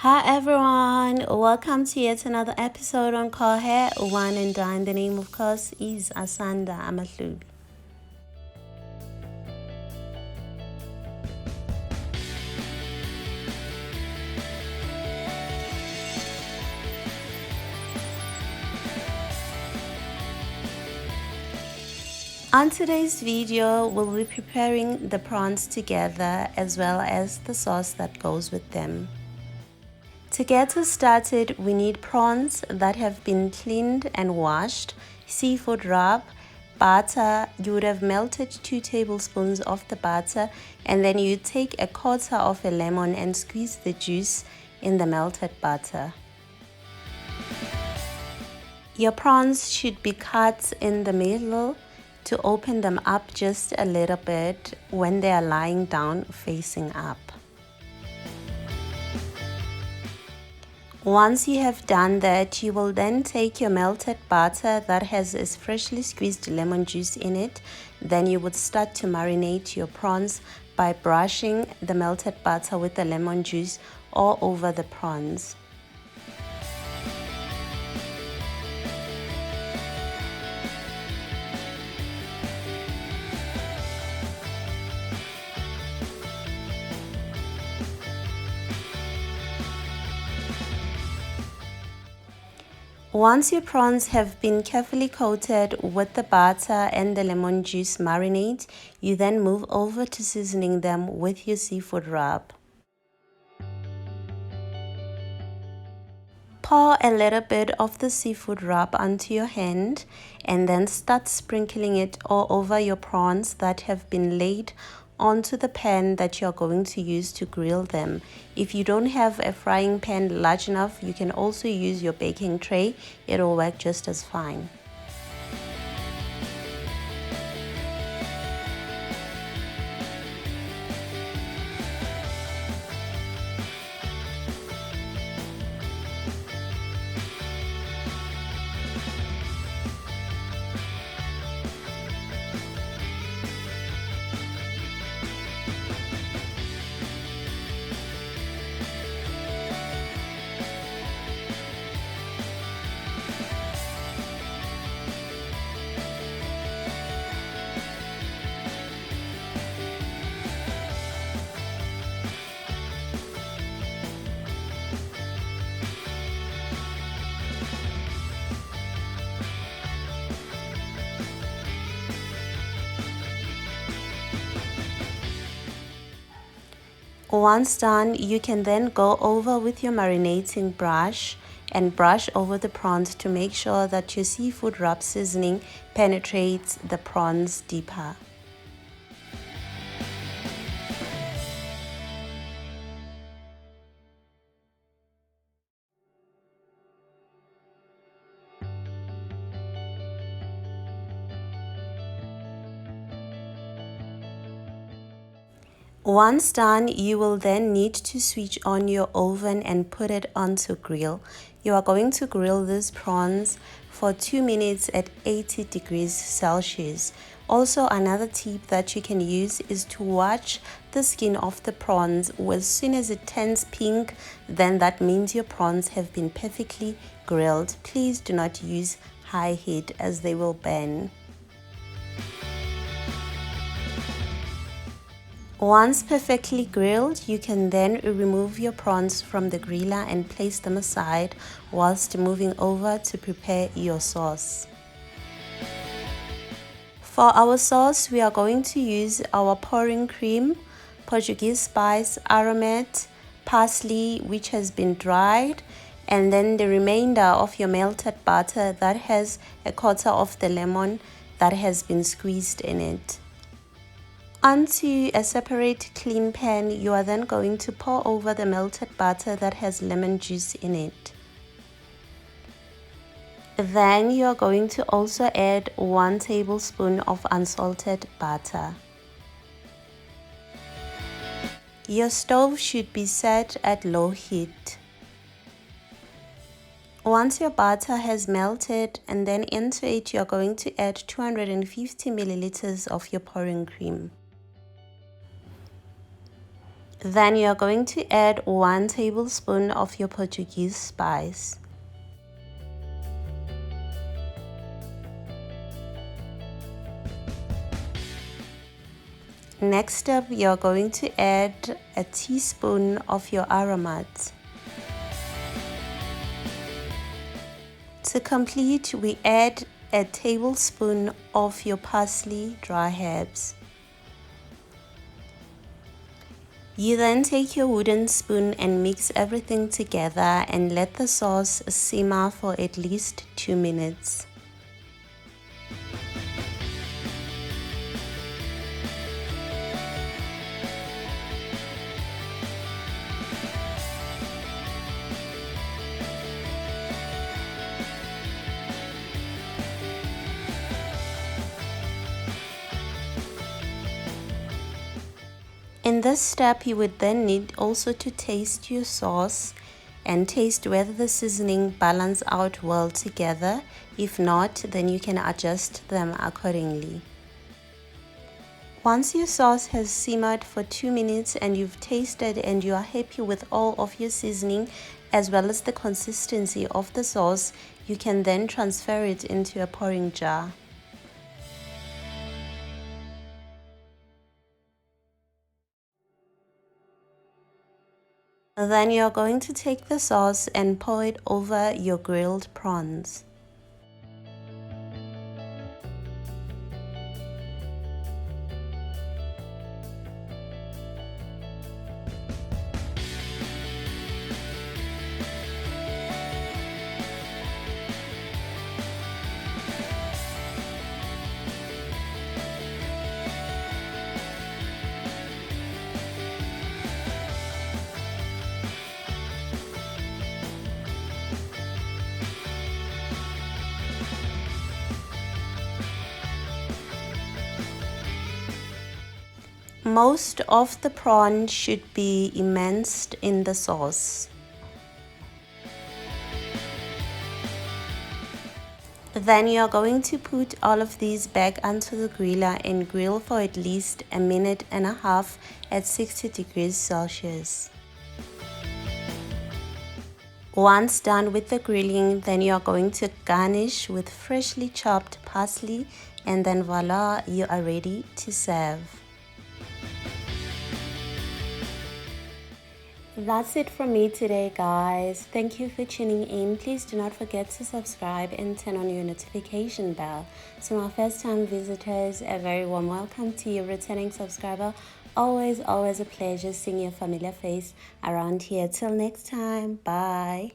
Hi everyone, welcome to yet another episode on Call Hair One and Dine. The name of course is Asanda Amahluli. On today's video, we'll be preparing the prawns together as well as the sauce that goes with them. To get us started, we need prawns that have been cleaned and washed, seafood rub, butter. You would have melted 2 tablespoons of the butter, and then you take a quarter of a lemon and squeeze the juice in the melted butter. Your prawns should be cut in the middle to open them up just a little bit when they are lying down facing up. Once you have done that, you will then take your melted butter that has a freshly squeezed lemon juice in it. Then you would start to marinate your prawns by brushing the melted butter with the lemon juice all over the prawns. Once your prawns have been carefully coated with the butter and the lemon juice marinade, you then move over to seasoning them with your seafood rub. Pour a little bit of the seafood rub onto your hand and then start sprinkling it all over your prawns that have been laid onto the pan that you're going to use to grill them. If you don't have a frying pan large enough, you can also use your baking tray. It'll work just as fine. Once done, you can then go over with your marinating brush and brush over the prawns to make sure that your seafood rub seasoning penetrates the prawns deeper. Once done, you will then need to switch on your oven and put it onto grill. You are going to grill these prawns for 2 minutes at 80 degrees Celsius. Also, another tip that you can use is to watch the skin of the prawns. As soon as it turns pink, then that means your prawns have been perfectly grilled. Please do not use high heat as they will burn. Once perfectly grilled, you can then remove your prawns from the griller and place them aside whilst moving over to prepare your sauce. For our sauce, we are going to use our pouring cream, Portuguese spice, aromat, parsley which has been dried, and then the remainder of your melted butter that has a quarter of the lemon that has been squeezed in it. Onto a separate clean pan, you are then going to pour over the melted butter that has lemon juice in it. Then you are going to also add 1 tablespoon of unsalted butter. Your stove should be set at low heat. Once your butter has melted, and then into it you are going to add 250 milliliters of your pouring cream. Then you're going to add 1 tablespoon of your Portuguese spice. Next up, you're going to add a teaspoon of your aromat. To complete, we add a tablespoon of your parsley dry herbs. You then take your wooden spoon and mix everything together and let the sauce simmer for at least 2 minutes. In this step, you would then need also to taste your sauce and taste whether the seasoning balance out well together. If not, then you can adjust them accordingly. Once your sauce has simmered for 2 minutes and you've tasted and you are happy with all of your seasoning as well as the consistency of the sauce, you can then transfer it into a pouring jar. Then you're going to take the sauce and pour it over your grilled prawns. Most of the prawn should be immersed in the sauce. Then you are going to put all of these back onto the griller and grill for at least 1.5 minutes at 60 degrees Celsius. Once done with the grilling, then you are going to garnish with freshly chopped parsley, and then voila, you are ready to serve. That's it from me today, guys. Thank you for tuning in. Please do not forget to subscribe and turn on your notification bell. To my first time visitors, a very warm welcome. To your returning subscriber, always a pleasure seeing your familiar face around here. Till next time, bye.